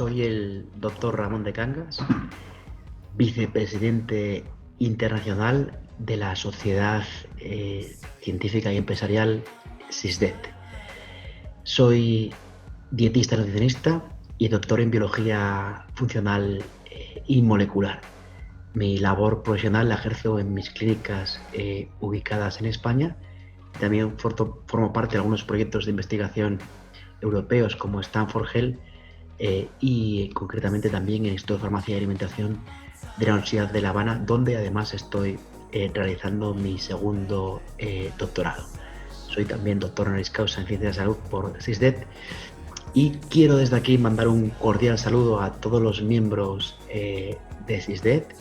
Soy el doctor Ramón de Cangas, vicepresidente internacional de la Sociedad Científica y Empresarial SISDET. Soy dietista nutricionista y doctor en biología funcional y molecular. Mi labor profesional la ejerzo en mis clínicas ubicadas en España. También formo parte de algunos proyectos de investigación europeos como Stanford Health y concretamente también en el Instituto de Farmacia y Alimentación de la Universidad de La Habana, donde además estoy realizando mi segundo doctorado. Soy también doctor honoris causa en Ciencias de Salud por SISDET y quiero desde aquí mandar un cordial saludo a todos los miembros de SISDET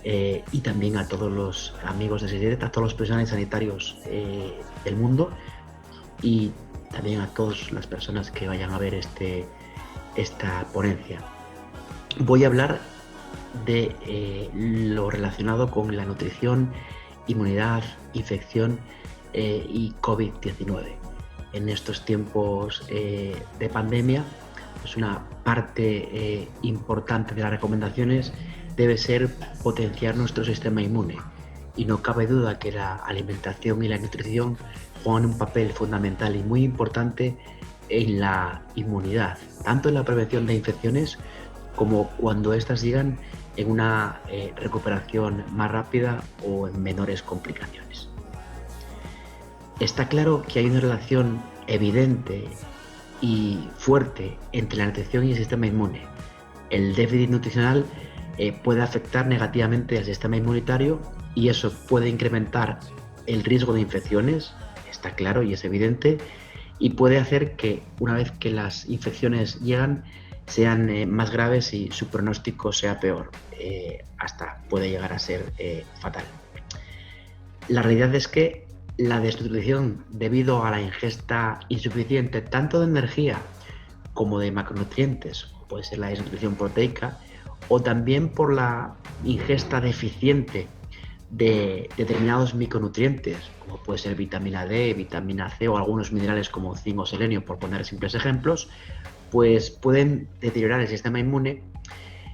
y también a todos los amigos de SISDET, a todos los profesionales sanitarios del mundo y también a todas las personas que vayan a ver esta ponencia. Voy a hablar de lo relacionado con la nutrición, inmunidad, infección y COVID-19. En estos tiempos de pandemia, pues una parte importante de las recomendaciones debe ser potenciar nuestro sistema inmune. Y no cabe duda que la alimentación y la nutrición juegan un papel fundamental y muy importante en la inmunidad, tanto en la prevención de infecciones como cuando éstas llegan en una recuperación más rápida o en menores complicaciones. Está claro que hay una relación evidente y fuerte entre la nutrición y el sistema inmune. El déficit nutricional puede afectar negativamente al sistema inmunitario y eso puede incrementar el riesgo de infecciones, está claro y es evidente, y puede hacer que una vez que las infecciones llegan sean más graves y su pronóstico sea peor, hasta puede llegar a ser fatal. La realidad es que la desnutrición debido a la ingesta insuficiente tanto de energía como de macronutrientes, puede ser la desnutrición proteica, o también por la ingesta deficiente de determinados micronutrientes, como puede ser vitamina D, vitamina C o algunos minerales como zinc o selenio, por poner simples ejemplos, pues pueden deteriorar el sistema inmune,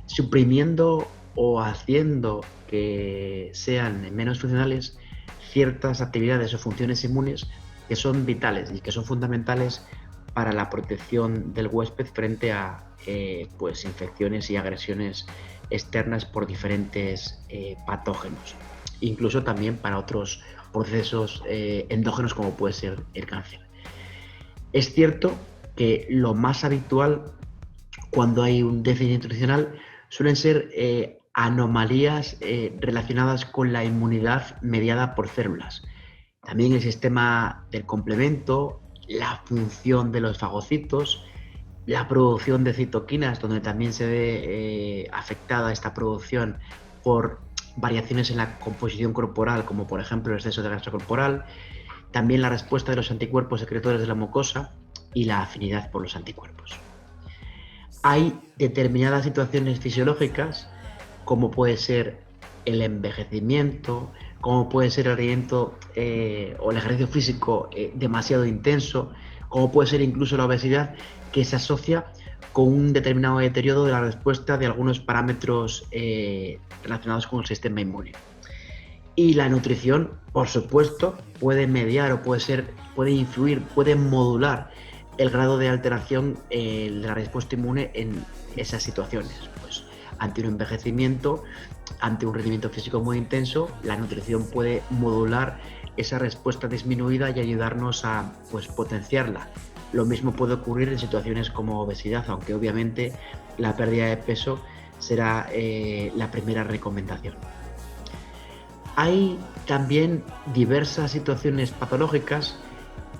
suprimiendo o haciendo que sean menos funcionales ciertas actividades o funciones inmunes que son vitales y que son fundamentales para la protección del huésped frente a pues infecciones y agresiones externas por diferentes patógenos, incluso también para otros procesos endógenos como puede ser el cáncer. Es cierto que lo más habitual cuando hay un déficit nutricional suelen ser anomalías relacionadas con la inmunidad mediada por células. También el sistema del complemento, la función de los fagocitos, la producción de citoquinas, donde también se ve afectada esta producción por variaciones en la composición corporal, como por ejemplo el exceso de grasa corporal, también la respuesta de los anticuerpos secretores de la mucosa y la afinidad por los anticuerpos. Hay determinadas situaciones fisiológicas, como puede ser el envejecimiento, como puede ser el rendimiento o el ejercicio físico demasiado intenso, como puede ser incluso la obesidad, que se asocia con un determinado deterioro de la respuesta de algunos parámetros relacionados con el sistema inmune. Y la nutrición, por supuesto, puede mediar o puede influir, puede modular el grado de alteración de la respuesta inmune en esas situaciones. Pues ante un envejecimiento, ante un rendimiento físico muy intenso, la nutrición puede modular esa respuesta disminuida y ayudarnos a potenciarla. Lo mismo puede ocurrir en situaciones como obesidad, aunque obviamente la pérdida de peso será la primera recomendación. Hay también diversas situaciones patológicas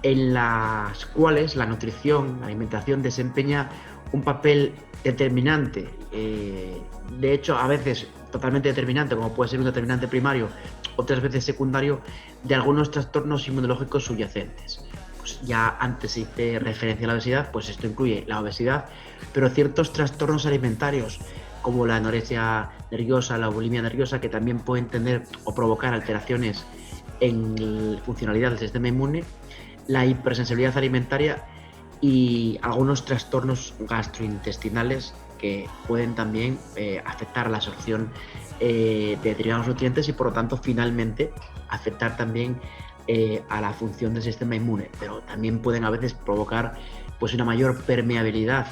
en las cuales la nutrición, la alimentación desempeña un papel determinante, de hecho a veces totalmente determinante, como puede ser un determinante primario, otras veces secundario, de algunos trastornos inmunológicos subyacentes. Pues ya antes hice referencia a la obesidad, pues esto incluye la obesidad, pero ciertos trastornos alimentarios como la anorexia nerviosa, la bulimia nerviosa, que también pueden tener o provocar alteraciones en la funcionalidad del sistema inmune, la hipersensibilidad alimentaria y algunos trastornos gastrointestinales porque pueden también afectar a la absorción de determinados nutrientes y por lo tanto finalmente afectar también a la función del sistema inmune, pero también pueden a veces provocar pues una mayor permeabilidad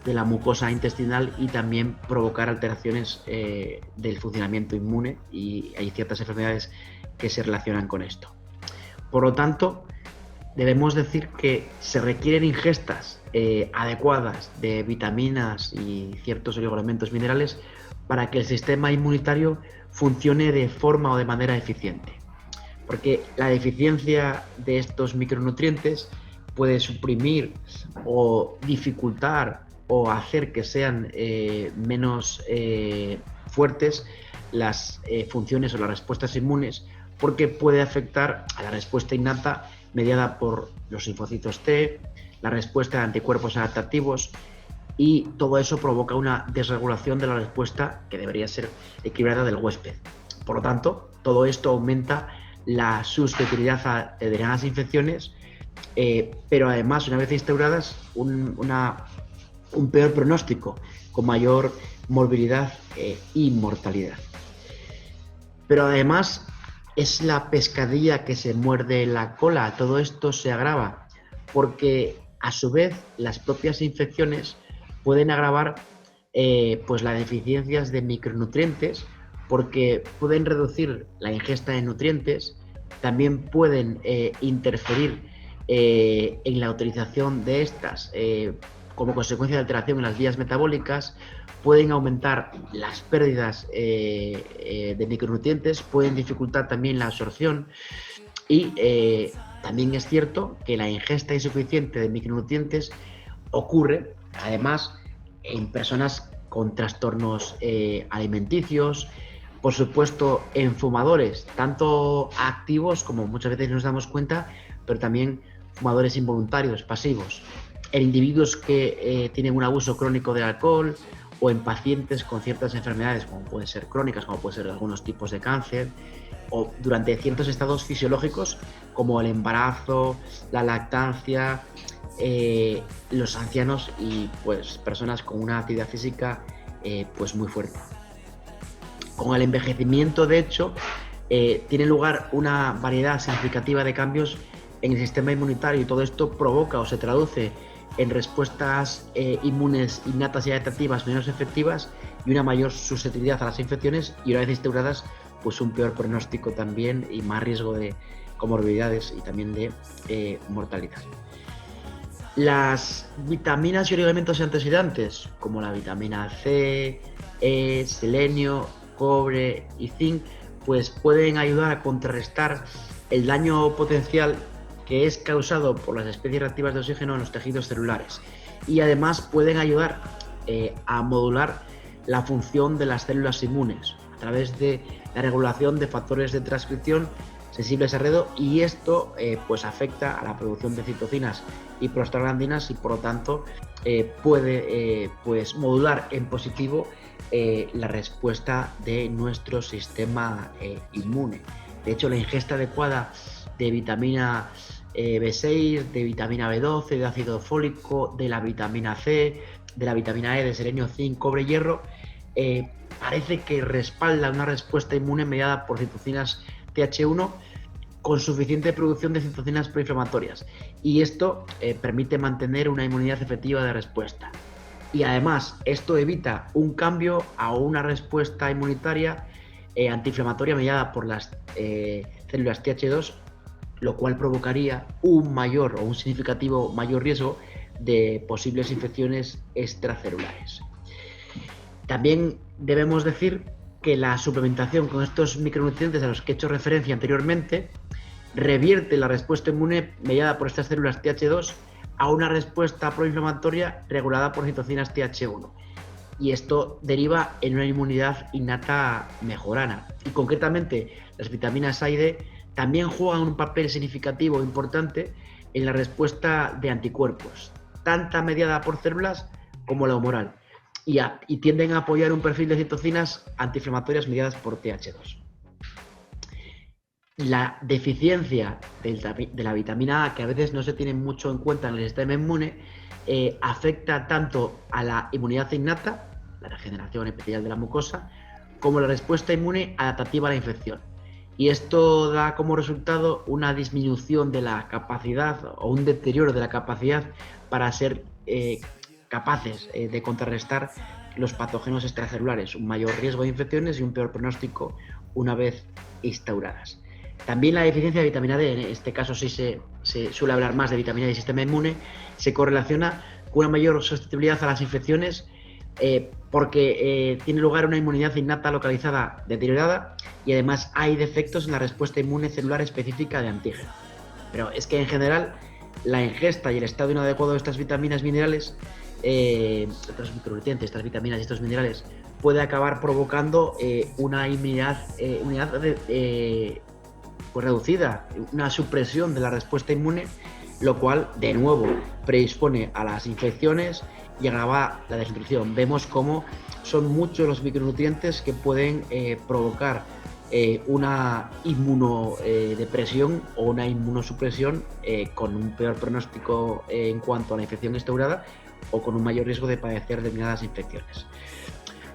de la mucosa intestinal y también provocar alteraciones del funcionamiento inmune, y hay ciertas enfermedades que se relacionan con esto. Por lo tanto, debemos decir que se requieren ingestas adecuadas de vitaminas y ciertos oligoelementos minerales para que el sistema inmunitario funcione de forma o de manera eficiente. Porque la deficiencia de estos micronutrientes puede suprimir o dificultar o hacer que sean menos fuertes las funciones o las respuestas inmunes, porque puede afectar a la respuesta innata mediada por los linfocitos T, la respuesta de anticuerpos adaptativos, y todo eso provoca una desregulación de la respuesta que debería ser equilibrada del huésped. Por lo tanto, todo esto aumenta la susceptibilidad a determinadas infecciones, pero además, una vez instauradas, un peor pronóstico, con mayor morbilidad y mortalidad. Pero además es la pescadilla que se muerde la cola. Todo esto se agrava porque a su vez las propias infecciones pueden agravar pues las deficiencias de micronutrientes, porque pueden reducir la ingesta de nutrientes, también pueden interferir en la utilización de estas como consecuencia de alteración en las vías metabólicas, pueden aumentar las pérdidas de micronutrientes, pueden dificultar también la absorción, y también es cierto que la ingesta insuficiente de micronutrientes ocurre además en personas con trastornos alimenticios, por supuesto en fumadores, tanto activos como muchas veces nos damos cuenta, pero también fumadores involuntarios, pasivos, en individuos que tienen un abuso crónico de alcohol, o en pacientes con ciertas enfermedades, como pueden ser crónicas, como pueden ser algunos tipos de cáncer, o durante ciertos estados fisiológicos como el embarazo, la lactancia, los ancianos y pues personas con una actividad física pues muy fuerte. Con el envejecimiento, de hecho, tiene lugar una variedad significativa de cambios en el sistema inmunitario, y todo esto provoca o se traduce en respuestas inmunes innatas y adaptativas menos efectivas y una mayor susceptibilidad a las infecciones, y una vez instauradas pues un peor pronóstico también y más riesgo de comorbilidades y también de mortalidad. Las vitaminas y oligoelementos antioxidantes como la vitamina C, E, selenio, cobre y zinc pues pueden ayudar a contrarrestar el daño potencial que es causado por las especies reactivas de oxígeno en los tejidos celulares, y además pueden ayudar a modular la función de las células inmunes a través de la regulación de factores de transcripción sensibles a redo, y esto pues afecta a la producción de citocinas y prostaglandinas, y por lo tanto puede pues modular en positivo la respuesta de nuestro sistema inmune. De hecho, la ingesta adecuada de vitamina B6, de vitamina B12, de ácido fólico, de la vitamina C, de la vitamina E, de selenio, zinc, cobre, hierro, parece que respalda una respuesta inmune mediada por citocinas Th1 con suficiente producción de citocinas proinflamatorias, y esto permite mantener una inmunidad efectiva de respuesta. Y además esto evita un cambio a una respuesta inmunitaria antiinflamatoria mediada por las células Th2, lo cual provocaría un mayor o un significativo mayor riesgo de posibles infecciones extracelulares. También debemos decir que la suplementación con estos micronutrientes a los que he hecho referencia anteriormente revierte la respuesta inmune mediada por estas células Th2 a una respuesta proinflamatoria regulada por citocinas Th1, y esto deriva en una inmunidad innata mejorada. Y concretamente las vitaminas A y D también juegan un papel significativo e importante en la respuesta de anticuerpos, tanto mediada por células como la humoral, y tienden a apoyar un perfil de citocinas antiinflamatorias mediadas por Th2. La deficiencia de la vitamina A, que a veces no se tiene mucho en cuenta en el sistema inmune, afecta tanto a la inmunidad innata la regeneración epitelial de la mucosa, como la respuesta inmune adaptativa a la infección. Y esto da como resultado una disminución de la capacidad o un deterioro de la capacidad para ser capaces de contrarrestar los patógenos extracelulares, un mayor riesgo de infecciones y un peor pronóstico una vez instauradas. También la deficiencia de vitamina D, en este caso sí se suele hablar más de vitamina D y sistema inmune, se correlaciona con una mayor susceptibilidad a las infecciones porque tiene lugar una inmunidad innata localizada deteriorada y además hay defectos en la respuesta inmune celular específica de antígeno. Pero es que en general la ingesta y el estado inadecuado de estas vitaminas, minerales, estos micronutrientes, estas vitaminas y estos minerales puede acabar provocando una inmunidad pues reducida, una supresión de la respuesta inmune, lo cual de nuevo predispone a las infecciones y agrava la desnutrición. Vemos cómo son muchos los micronutrientes que pueden provocar una inmunodepresión o una inmunosupresión con un peor pronóstico en cuanto a la infección instaurada o con un mayor riesgo de padecer determinadas infecciones.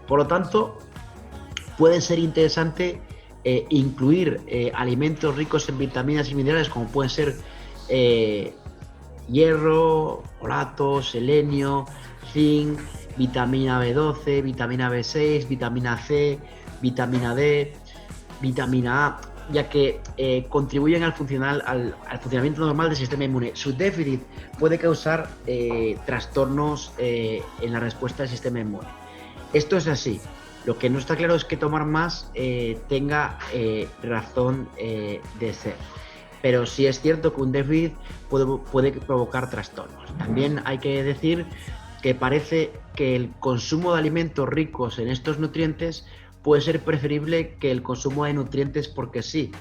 Por lo tanto, puede ser interesante incluir alimentos ricos en vitaminas y minerales como pueden ser hierro, folato, selenio, zinc, vitamina B12, vitamina B6, vitamina C, vitamina D, vitamina A, ya que contribuyen al funcionamiento normal del sistema inmune. Su déficit puede causar trastornos en la respuesta del sistema inmune. Esto es así. Lo que no está claro es que tomar más tenga razón de ser. Pero sí es cierto que un déficit puede provocar trastornos. También hay que decir que parece que el consumo de alimentos ricos en estos nutrientes puede ser preferible que el consumo de nutrientes porque sí.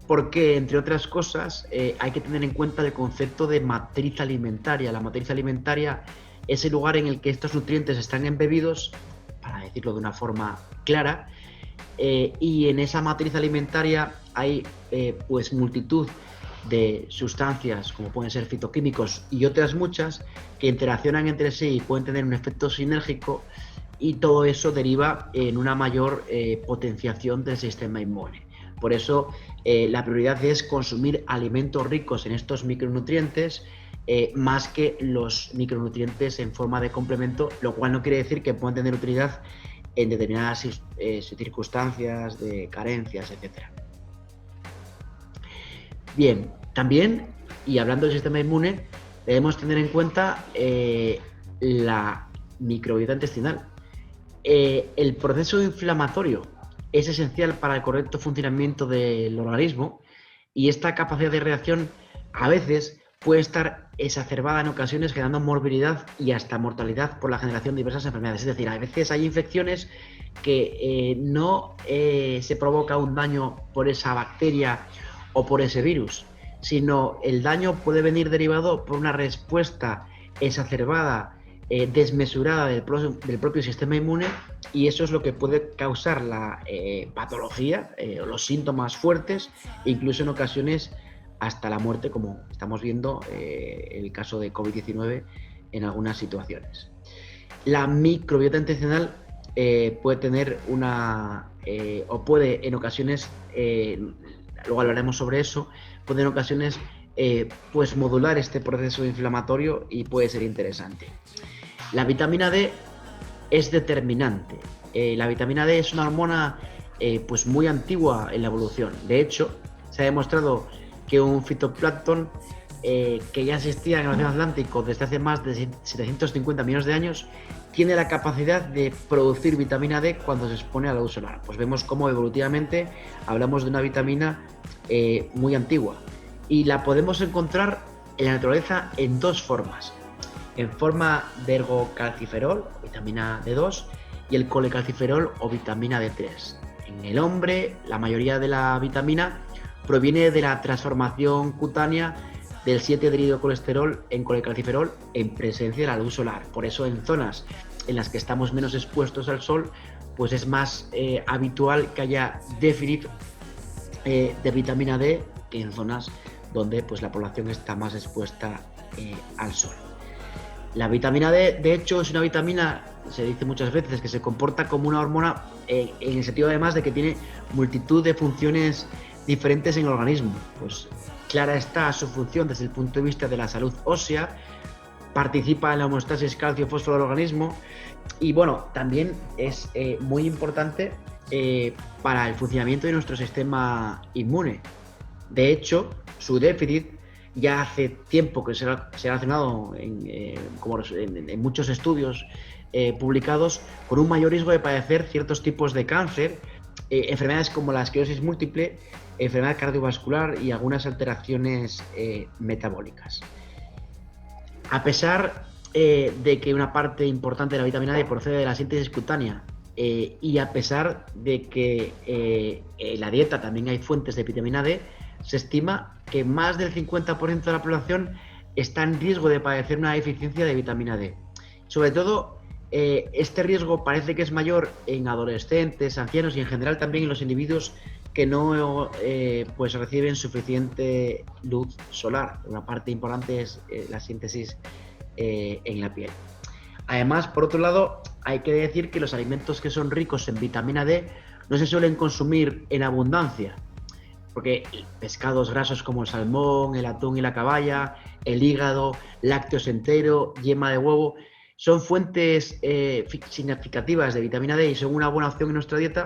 Porque, entre otras cosas, hay que tener en cuenta el concepto de matriz alimentaria. La matriz alimentaria es el lugar en el que estos nutrientes están embebidos, para decirlo de una forma clara, y en esa matriz alimentaria hay pues multitud de sustancias como pueden ser fitoquímicos y otras muchas que interaccionan entre sí y pueden tener un efecto sinérgico, y todo eso deriva en una mayor potenciación del sistema inmune. Por eso la prioridad es consumir alimentos ricos en estos micronutrientes más que los micronutrientes en forma de complemento, lo cual no quiere decir que puedan tener utilidad en determinadas circunstancias de carencias, etc. Bien, también, y hablando del sistema inmune, debemos tener en cuenta la microbiota intestinal. El proceso inflamatorio es esencial para el correcto funcionamiento del organismo, y esta capacidad de reacción a veces puede estar exacerbada en ocasiones, generando morbilidad y hasta mortalidad por la generación de diversas enfermedades. Es decir, a veces hay infecciones que no se provoca un daño por esa bacteria o por ese virus, sino el daño puede venir derivado por una respuesta exacerbada, desmesurada del propio sistema inmune, y eso es lo que puede causar la patología o los síntomas fuertes, incluso en ocasiones hasta la muerte, como estamos viendo en el caso de COVID-19 en algunas situaciones. La microbiota intestinal puede tener o puede en ocasiones, luego hablaremos sobre eso, puede en ocasiones pues modular este proceso inflamatorio y puede ser interesante. La vitamina D es determinante. La vitamina D es una hormona pues muy antigua en la evolución. De hecho, se ha demostrado que un fitoplancton que ya existía en el Océano Atlántico desde hace más de 750 millones de años tiene la capacidad de producir vitamina D cuando se expone a la luz solar. Pues vemos cómo evolutivamente hablamos de una vitamina muy antigua, y la podemos encontrar en la naturaleza en dos formas: en forma de ergocalciferol, vitamina D2, y el colecalciferol o vitamina D3. En el hombre, la mayoría de la vitamina proviene de la transformación cutánea del 7-hidrocolesterol en colecalciferol en presencia de la luz solar. Por eso en zonas en las que estamos menos expuestos al sol, pues es más habitual que haya déficit de vitamina D que en zonas donde pues la población está más expuesta al sol. La vitamina D, de hecho, es una vitamina se dice muchas veces que se comporta como una hormona en el sentido además de que tiene multitud de funciones diferentes en el organismo. Pues clara está su función desde el punto de vista de la salud ósea, participa en la homeostasis calcio-fósforo del organismo y bueno, también es muy importante para el funcionamiento de nuestro sistema inmune. De hecho, su déficit ya hace tiempo que se ha relacionado en muchos estudios publicados con un mayor riesgo de padecer ciertos tipos de cáncer, enfermedades como la esclerosis múltiple, enfermedad cardiovascular y algunas alteraciones metabólicas. A pesar de que una parte importante de la vitamina D procede de la síntesis cutánea y a pesar de que en la dieta también hay fuentes de vitamina D, se estima que más del 50% de la población está en riesgo de padecer una deficiencia de vitamina D. Sobre todo, este riesgo parece que es mayor en adolescentes, ancianos y en general también en los individuos que no pues reciben suficiente luz solar. Una parte importante es la síntesis en la piel. Además, por otro lado, hay que decir que los alimentos que son ricos en vitamina D no se suelen consumir en abundancia, porque pescados grasos como el salmón, el atún y la caballa, el hígado, lácteos enteros, yema de huevo, son fuentes significativas de vitamina D y son una buena opción en nuestra dieta,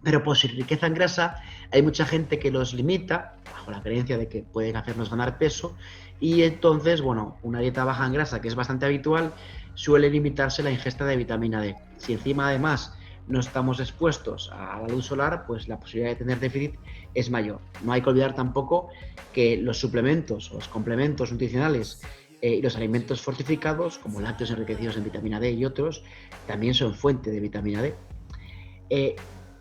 pero por su riqueza en grasa hay mucha gente que los limita bajo la creencia de que pueden hacernos ganar peso y entonces, bueno, una dieta baja en grasa, que es bastante habitual, suele limitarse la ingesta de vitamina D. Si encima además no estamos expuestos a la luz solar, pues la posibilidad de tener déficit es mayor. No hay que olvidar tampoco que los suplementos, los complementos nutricionales y los alimentos fortificados, como lácteos enriquecidos en vitamina D y otros, también son fuente de vitamina D.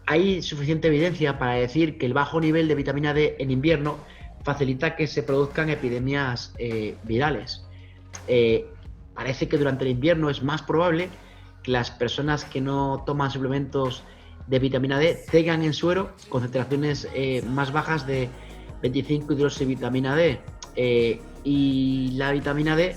Hay suficiente evidencia para decir que el bajo nivel de vitamina D en invierno facilita que se produzcan epidemias virales. Parece que durante el invierno es más probable que las personas que no toman suplementos de vitamina D tengan en suero concentraciones más bajas de 25 hidroxivitamina D. Y la vitamina D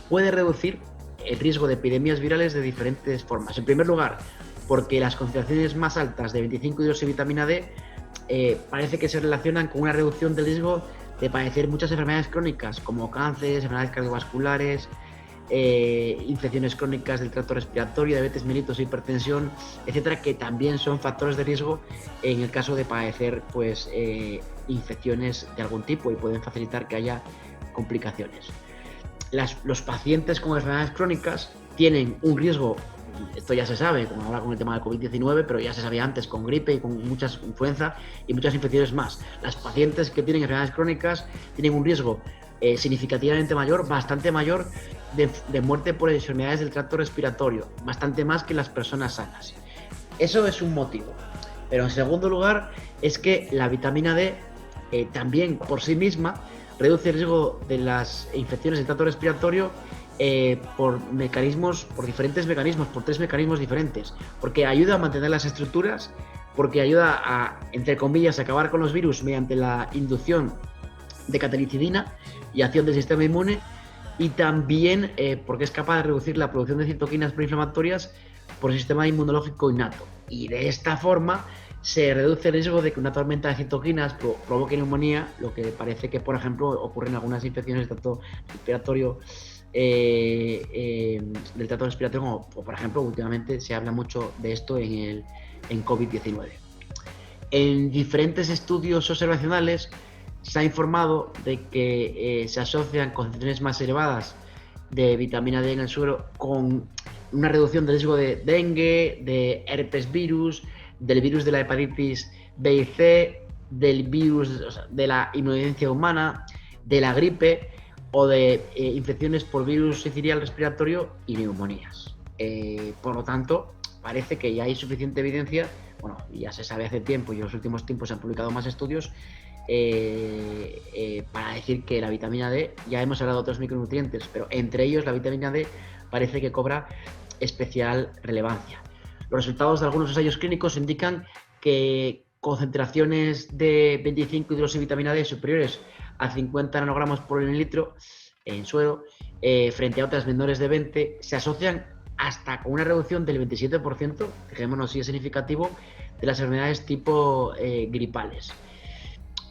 puede reducir el riesgo de epidemias virales de diferentes formas. En primer lugar, porque las concentraciones más altas de 25 hidroxivitamina D parece que se relacionan con una reducción del riesgo de padecer muchas enfermedades crónicas como cánceres, enfermedades cardiovasculares, infecciones crónicas del tracto respiratorio, diabetes mellitus, hipertensión, etcétera, que también son factores de riesgo en el caso de padecer pues, infecciones de algún tipo y pueden facilitar que haya complicaciones. Los pacientes con enfermedades crónicas tienen un riesgo, esto ya se sabe, como ahora con el tema del COVID-19, pero ya se sabía antes con gripe y con muchas influenza y muchas infecciones más. Las pacientes que tienen enfermedades crónicas tienen un riesgo significativamente mayor, bastante mayor, de muerte por enfermedades del tracto respiratorio, bastante más que las personas sanas. Eso es un motivo. Pero en segundo lugar, es que la vitamina D también por sí misma reduce el riesgo de las infecciones del tracto respiratorio por diferentes mecanismos, por 3 mecanismos diferentes, porque ayuda a mantener las estructuras, porque ayuda a, entre comillas, acabar con los virus mediante la inducción de catelicidina y acción del sistema inmune, y también porque es capaz de reducir la producción de citoquinas proinflamatorias por el sistema inmunológico innato, y de esta forma se reduce el riesgo de que una tormenta de citoquinas provoque neumonía, lo que parece que, por ejemplo, ocurre en algunas infecciones del tracto respiratorio o por ejemplo, últimamente se habla mucho de esto en COVID-19. En diferentes estudios observacionales se ha informado de que se asocian concentraciones más elevadas de vitamina D en el suero con una reducción del riesgo de dengue, de herpes virus, del virus de la hepatitis B y C, del virus de la inmunodeficiencia humana, de la gripe o de infecciones por virus sincicial respiratorio y neumonías. Por lo tanto, parece que ya hay suficiente evidencia, bueno, ya se sabe hace tiempo y en los últimos tiempos se han publicado más estudios para decir que la vitamina D, ya hemos hablado de otros micronutrientes, pero entre ellos la vitamina D parece que cobra especial relevancia. Los resultados de algunos ensayos clínicos indican que concentraciones de 25 hidroxivitamina D superiores a 50 nanogramos por mililitro en suero frente a otras menores de 20 se asocian hasta con una reducción del 27%, fijémonos si es significativo, de las enfermedades tipo gripales.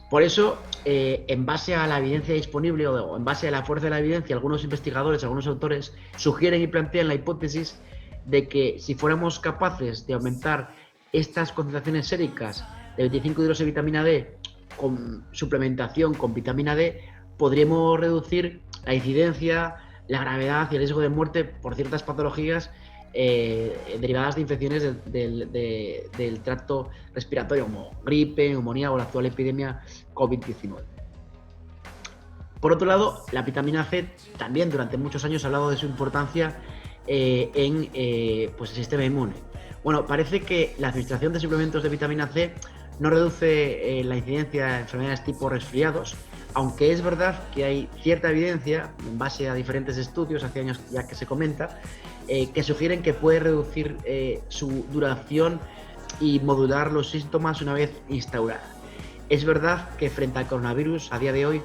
Por eso, en base a la evidencia disponible o en base a la fuerza de la evidencia, algunos investigadores, algunos autores sugieren y plantean la hipótesis de que si fuéramos capaces de aumentar estas concentraciones séricas de 25 hidroxivitamina D con suplementación con vitamina D, podríamos reducir la incidencia, la gravedad y el riesgo de muerte por ciertas patologías derivadas de infecciones del tracto respiratorio, como gripe, neumonía o la actual epidemia COVID-19. Por otro lado, la vitamina C también durante muchos años ha hablado de su importancia en pues el sistema inmune. Bueno, parece que la administración de suplementos de vitamina C no reduce la incidencia de enfermedades tipo resfriados, aunque es verdad que hay cierta evidencia, en base a diferentes estudios, hace años ya que se comenta, que sugieren que puede reducir su duración y modular los síntomas una vez instaurada. Es verdad que frente al coronavirus, a día de hoy,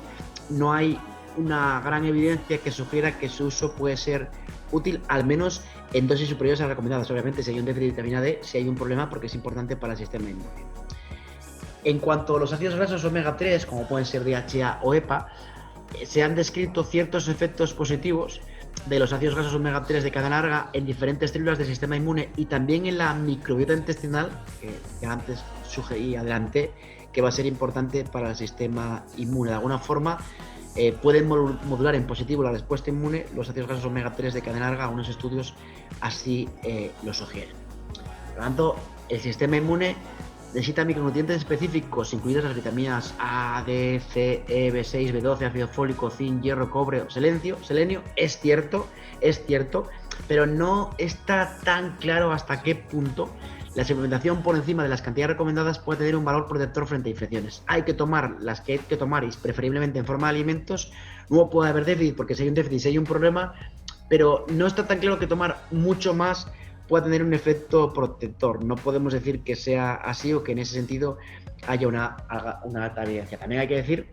no hay una gran evidencia que sugiera que su uso puede ser útil, al menos en dosis superiores a las recomendadas. Obviamente, si hay un déficit de vitamina D, si hay un problema porque es importante para el sistema inmune. En cuanto a los ácidos grasos omega 3, como pueden ser DHA o EPA, se han descrito ciertos efectos positivos de los ácidos grasos omega 3 de cadena larga en diferentes células del sistema inmune y también en la microbiota intestinal, que antes sugerí y adelanté, que va a ser importante para el sistema inmune. De alguna forma, pueden modular en positivo la respuesta inmune los ácidos grasos omega 3 de cadena larga, algunos estudios así lo sugieren. Por lo tanto, el sistema inmune necesita micronutrientes específicos, incluidas las vitaminas A, D, C, E, B6, B12, ácido fólico, zinc, hierro, cobre, selenio. Es cierto, pero no está tan claro hasta qué punto la suplementación por encima de las cantidades recomendadas puede tener un valor protector frente a infecciones. Hay que tomar las que hay que tomar y preferiblemente en forma de alimentos. No puede haber déficit, porque si hay un déficit, si hay un problema, pero no está tan claro que tomar mucho más pueda tener un efecto protector. No podemos decir que sea así o que en ese sentido haya una alta evidencia. También hay que decir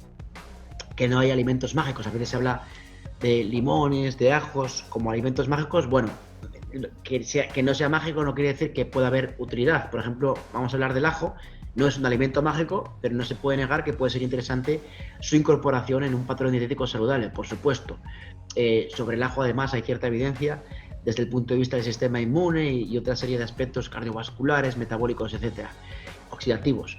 que no hay alimentos mágicos. A veces se habla de limones, de ajos como alimentos mágicos. Bueno, que no sea mágico no quiere decir que pueda haber utilidad. Por ejemplo, vamos a hablar del ajo. No es un alimento mágico, pero no se puede negar que puede ser interesante su incorporación en un patrón dietético saludable, por supuesto. Sobre el ajo, además, hay cierta evidencia desde el punto de vista del sistema inmune y otra serie de aspectos cardiovasculares, metabólicos, etcétera, oxidativos.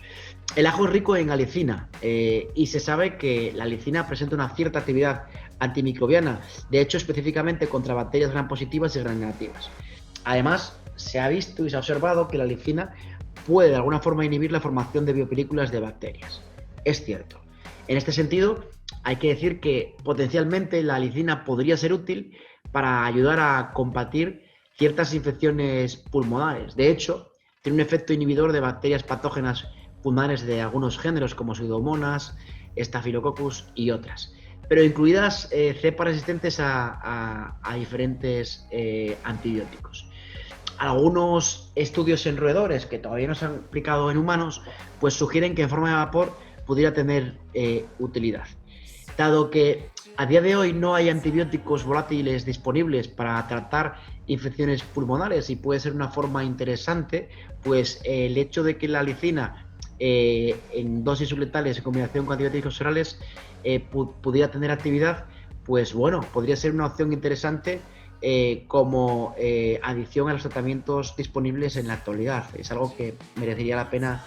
El ajo es rico en alicina y se sabe que la alicina presenta una cierta actividad antimicrobiana, de hecho específicamente contra bacterias gram positivas y gram negativas. Además, se ha visto y se ha observado que la alicina puede de alguna forma inhibir la formación de biopelículas de bacterias. Es cierto. En este sentido, hay que decir que potencialmente la alicina podría ser útil para ayudar a combatir ciertas infecciones pulmonares. De hecho, tiene un efecto inhibidor de bacterias patógenas pulmonares de algunos géneros como Pseudomonas, Staphylococcus y otras, pero incluidas cepas resistentes a diferentes antibióticos. Algunos estudios en roedores que todavía no se han aplicado en humanos, pues sugieren que en forma de vapor pudiera tener utilidad. Dado que a día de hoy no hay antibióticos volátiles disponibles para tratar infecciones pulmonares y puede ser una forma interesante, pues el hecho de que la alicina en dosis subletales en combinación con antibióticos orales pudiera tener actividad, pues bueno, podría ser una opción interesante como adición a los tratamientos disponibles en la actualidad. Es algo que merecería la pena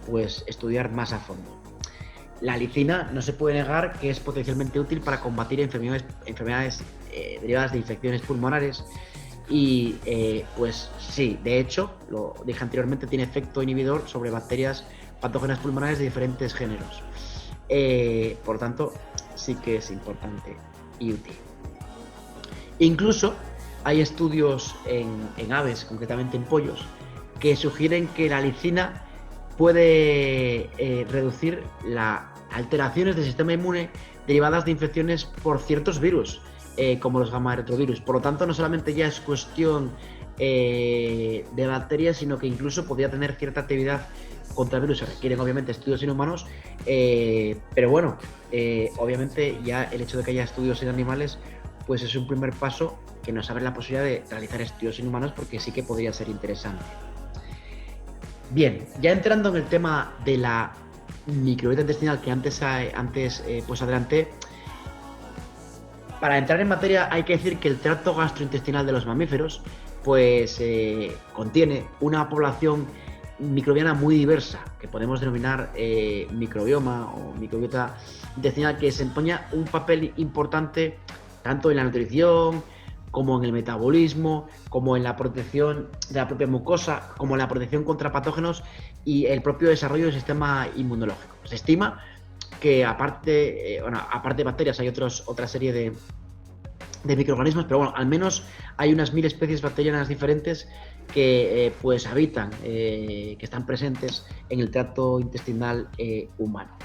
pues estudiar más a fondo. La alicina no se puede negar que es potencialmente útil para combatir enfermedades derivadas de infecciones pulmonares y pues sí, de hecho, lo dije anteriormente, tiene efecto inhibidor sobre bacterias patógenas pulmonares de diferentes géneros. Por tanto, sí que es importante y útil. Incluso hay estudios en aves, concretamente en pollos, que sugieren que la alicina puede reducir las alteraciones del sistema inmune derivadas de infecciones por ciertos virus, como los gamma retrovirus. Por lo tanto, no solamente ya es cuestión de bacterias, sino que incluso podría tener cierta actividad contra virus. Se requieren obviamente estudios en humanos, pero bueno, obviamente ya el hecho de que haya estudios en animales pues es un primer paso que nos abre la posibilidad de realizar estudios en humanos, porque sí que podría ser interesante. Bien, ya entrando en el tema de la microbiota intestinal que antes pues adelanté, para entrar en materia hay que decir que el tracto gastrointestinal de los mamíferos pues contiene una población microbiana muy diversa, que podemos denominar microbioma o microbiota intestinal, que desempeña un papel importante tanto en la nutrición, como en el metabolismo, como en la protección de la propia mucosa, como en la protección contra patógenos y el propio desarrollo del sistema inmunológico. Se estima que aparte de bacterias hay otra serie de microorganismos, pero bueno, al menos hay unas 1000 especies bacterianas diferentes que pues habitan, que están presentes en el tracto intestinal humano.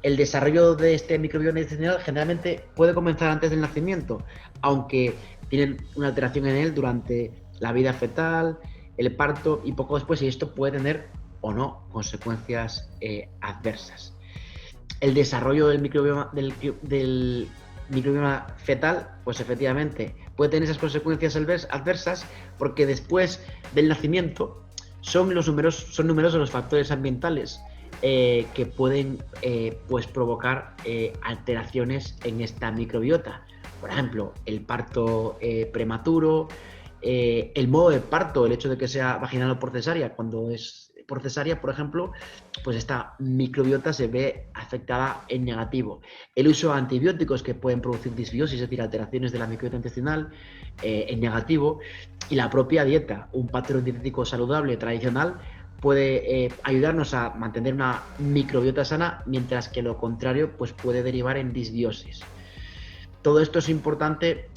El desarrollo de este microbioma intestinal generalmente puede comenzar antes del nacimiento, aunque tienen una alteración en él durante la vida fetal, el parto y poco después, y esto puede tener o no consecuencias adversas. El desarrollo del microbioma fetal, pues efectivamente puede tener esas consecuencias adversas, porque después del nacimiento son numerosos los factores ambientales que pueden pues provocar alteraciones en esta microbiota. Por ejemplo, el parto prematuro, el modo de parto, el hecho de que sea vaginal o por cesárea. Cuando es por cesárea, por ejemplo, pues esta microbiota se ve afectada en negativo. El uso de antibióticos, que pueden producir disbiosis, es decir, alteraciones de la microbiota intestinal, en negativo. Y la propia dieta, un patrón dietético saludable tradicional, puede ayudarnos a mantener una microbiota sana, mientras que lo contrario pues puede derivar en disbiosis. Todo esto es importante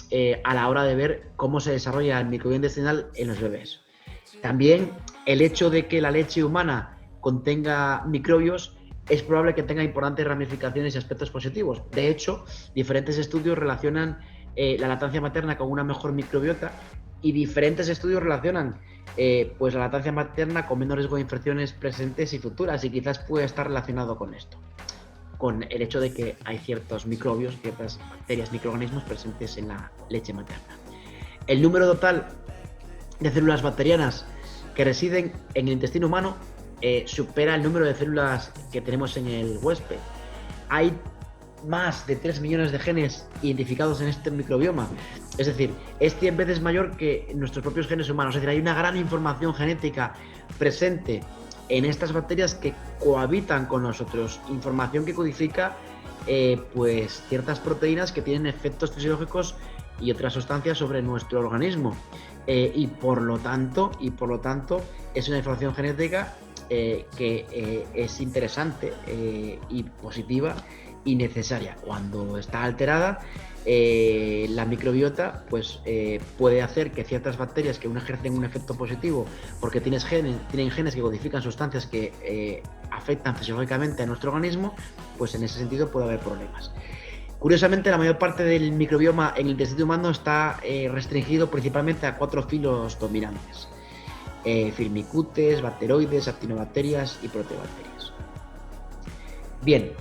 a la hora de ver cómo se desarrolla el microbioma intestinal en los bebés. También el hecho de que la leche humana contenga microbios es probable que tenga importantes ramificaciones y aspectos positivos. De hecho, diferentes estudios relacionan la lactancia materna con una mejor microbiota, y diferentes estudios relacionan pues la lactancia materna con menos riesgo de infecciones presentes y futuras, y quizás puede estar relacionado con esto, con el hecho de que hay ciertos microbios, ciertas bacterias, microorganismos presentes en la leche materna. El número total de células bacterianas que residen en el intestino humano supera el número de células que tenemos en el huésped. Hay más de 3 millones de genes identificados en este microbioma, es decir, es 100 veces mayor que nuestros propios genes humanos. Es decir, hay una gran información genética presente en estas bacterias que cohabitan con nosotros, información que codifica pues ciertas proteínas que tienen efectos fisiológicos y otras sustancias sobre nuestro organismo, y por lo tanto es una información genética que es interesante y positiva y necesaria. Cuando está alterada, la microbiota pues puede hacer que ciertas bacterias que ejercen un efecto positivo porque tienen genes que codifican sustancias que afectan fisiológicamente a nuestro organismo, pues en ese sentido puede haber problemas. Curiosamente, la mayor parte del microbioma en el intestino humano está restringido principalmente a 4 filos dominantes: firmicutes, bacteroides, actinobacterias y proteobacterias. Bien,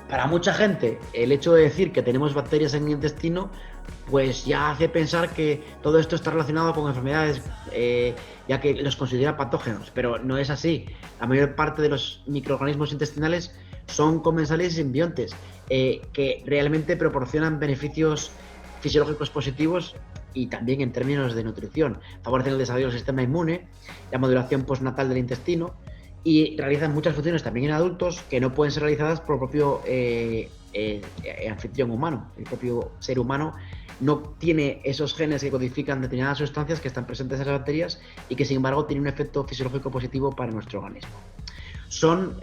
para mucha gente el hecho de decir que tenemos bacterias en el intestino pues ya hace pensar que todo esto está relacionado con enfermedades, ya que los considera patógenos, pero no es así. La mayor parte de los microorganismos intestinales son comensales y simbiontes, que realmente proporcionan beneficios fisiológicos positivos y también en términos de nutrición. Favorecen el desarrollo del sistema inmune, la maduración postnatal del intestino, y realizan muchas funciones también en adultos que no pueden ser realizadas por el propio anfitrión humano. El propio ser humano no tiene esos genes que codifican determinadas sustancias que están presentes en las bacterias y que sin embargo tienen un efecto fisiológico positivo para nuestro organismo. Son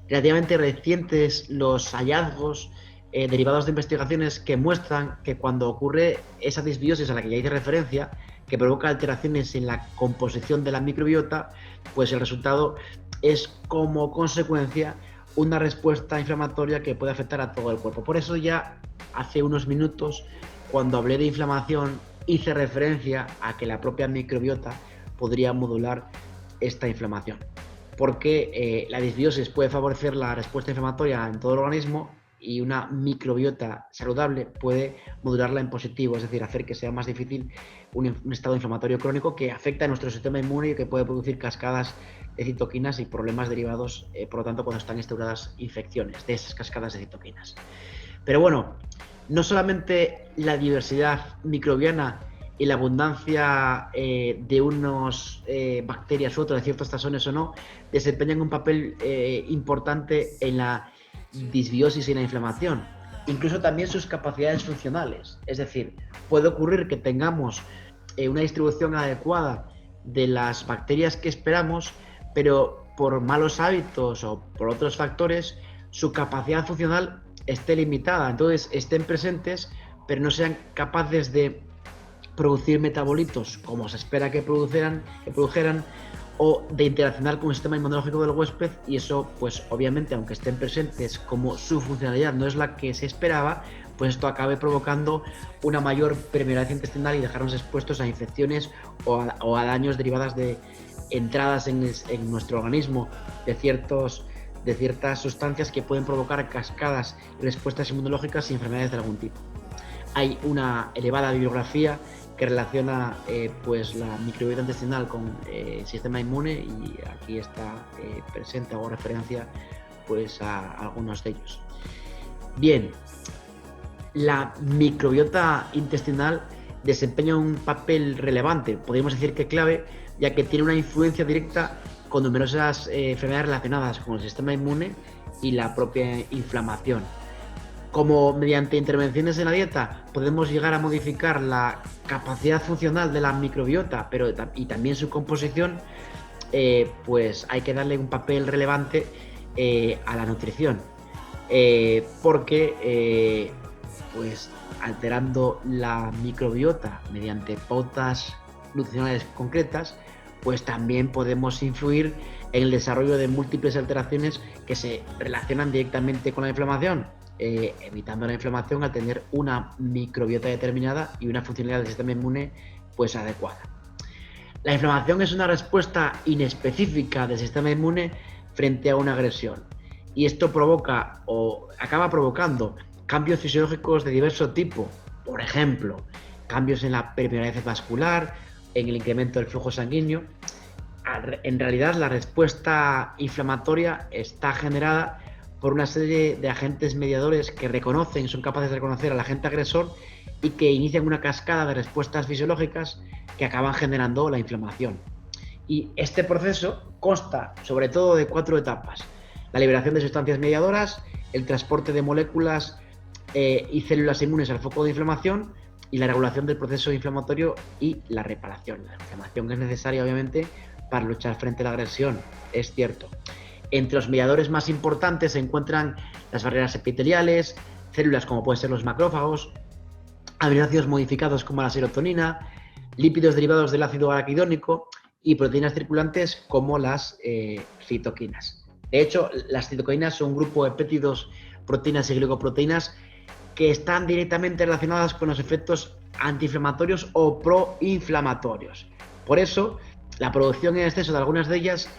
relativamente recientes los hallazgos derivados de investigaciones que muestran que cuando ocurre esa disbiosis a la que ya hice referencia, que provoca alteraciones en la composición de la microbiota, pues el resultado es como consecuencia una respuesta inflamatoria que puede afectar a todo el cuerpo. Por eso ya hace unos minutos, cuando hablé de inflamación, hice referencia a que la propia microbiota podría modular esta inflamación, porque la disbiosis puede favorecer la respuesta inflamatoria en todo el organismo y una microbiota saludable puede modularla en positivo, es decir, hacer que sea más difícil un estado inflamatorio crónico que afecta a nuestro sistema inmune y que puede producir cascadas de citoquinas y problemas derivados, por lo tanto, cuando están instauradas infecciones de esas cascadas de citoquinas. Pero bueno, no solamente la diversidad microbiana y la abundancia de unos bacterias u otras, de ciertos taxones o no, desempeñan un papel importante en la disbiosis y la inflamación. Incluso también sus capacidades funcionales. Es decir, puede ocurrir que tengamos una distribución adecuada de las bacterias que esperamos, pero por malos hábitos o por otros factores, su capacidad funcional esté limitada. Entonces, estén presentes, pero no sean capaces de producir metabolitos como se espera que produjeran, o de interaccionar con el sistema inmunológico del huésped, y eso, pues obviamente, aunque estén presentes, como su funcionalidad no es la que se esperaba, pues esto acabe provocando una mayor permeabilidad intestinal y dejarnos expuestos a infecciones o a daños derivadas de entradas en nuestro organismo de ciertas sustancias que pueden provocar cascadas, respuestas inmunológicas y enfermedades de algún tipo. Hay una elevada bibliografía que relaciona pues la microbiota intestinal con el sistema inmune, y aquí está presente o referencia pues a algunos de ellos. Bien, la microbiota intestinal desempeña un papel relevante, podríamos decir que clave, ya que tiene una influencia directa con numerosas enfermedades relacionadas con el sistema inmune y la propia inflamación. Como mediante intervenciones en la dieta podemos llegar a modificar la capacidad funcional de la microbiota, y también su composición, pues hay que darle un papel relevante a la nutrición, porque pues alterando la microbiota mediante pautas nutricionales concretas, pues también podemos influir en el desarrollo de múltiples alteraciones que se relacionan directamente con la inflamación, evitando la inflamación al tener una microbiota determinada y una funcionalidad del sistema inmune pues adecuada. La inflamación es una respuesta inespecífica del sistema inmune frente a una agresión, y esto provoca o acaba provocando cambios fisiológicos de diverso tipo. Por ejemplo, cambios en la permeabilidad vascular, en el incremento del flujo sanguíneo. En realidad, la respuesta inflamatoria está generada por una serie de agentes mediadores que son capaces de reconocer al agente agresor y que inician una cascada de respuestas fisiológicas que acaban generando la inflamación. Y este proceso consta sobre todo de 4 etapas: la liberación de sustancias mediadoras, el transporte de moléculas y células inmunes al foco de inflamación, y la regulación del proceso inflamatorio y la reparación. La inflamación es necesaria, obviamente, para luchar frente a la agresión, es cierto. Entre los mediadores más importantes se encuentran las barreras epiteliales, células como pueden ser los macrófagos, aminoácidos modificados como la serotonina, lípidos derivados del ácido araquidónico y proteínas circulantes como las citoquinas. De hecho, las citoquinas son un grupo de péptidos, proteínas y glicoproteínas que están directamente relacionadas con los efectos antiinflamatorios o proinflamatorios. Por eso, la producción en exceso de algunas de ellas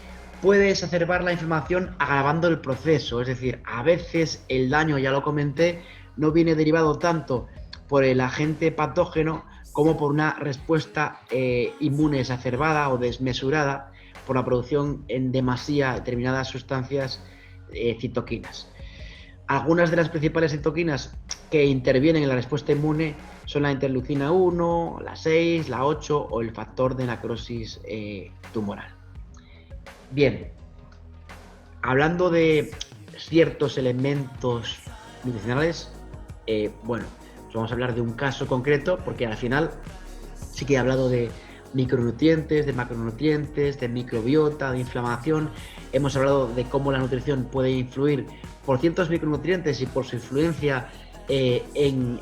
puede exacerbar la inflamación, agravando el proceso. Es decir, a veces el daño, ya lo comenté, no viene derivado tanto por el agente patógeno como por una respuesta inmune exacerbada o desmesurada por la producción en demasía de determinadas sustancias citoquinas. Algunas de las principales citoquinas que intervienen en la respuesta inmune son la interleucina 1, la 6, la 8 o el factor de necrosis tumoral. Bien, hablando de ciertos elementos nutricionales, bueno, vamos a hablar de un caso concreto, porque al final sí que he hablado de micronutrientes, de macronutrientes, de microbiota, de inflamación. Hemos hablado de cómo la nutrición puede influir por ciertos micronutrientes y por su influencia en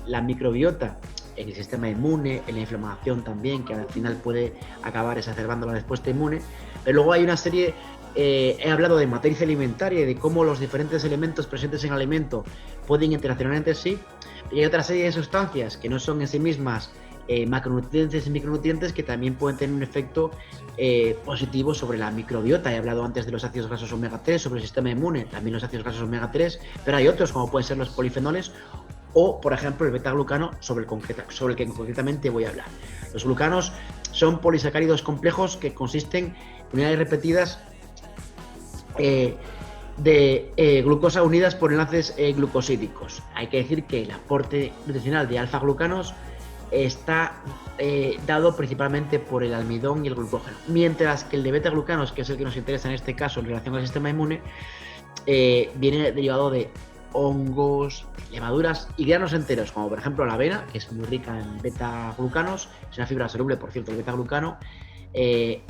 la microbiota, en el sistema inmune, en la inflamación también, que al final puede acabar exacerbando la respuesta inmune. Pero luego hay una serie, he hablado de matriz alimentaria y de cómo los diferentes elementos presentes en el alimento pueden interaccionar entre sí. Y hay otra serie de sustancias que no son en sí mismas macronutrientes y micronutrientes que también pueden tener un efecto positivo sobre la microbiota. He hablado antes de los ácidos grasos omega 3, sobre el sistema inmune, también los ácidos grasos omega 3, pero hay otros como pueden ser los polifenoles o, por ejemplo, el beta-glucano, sobre el que concretamente voy a hablar. Los glucanos son polisacáridos complejos que consisten en unidades repetidas de glucosa unidas por enlaces glucosídicos. Hay que decir que el aporte nutricional de alfa-glucanos está dado principalmente por el almidón y el glucógeno, mientras que el de beta-glucanos, que es el que nos interesa en este caso en relación al sistema inmune, viene derivado de hongos, levaduras y granos enteros, como por ejemplo la avena, que es muy rica en beta-glucanos, es una fibra soluble, por cierto, el beta-glucano,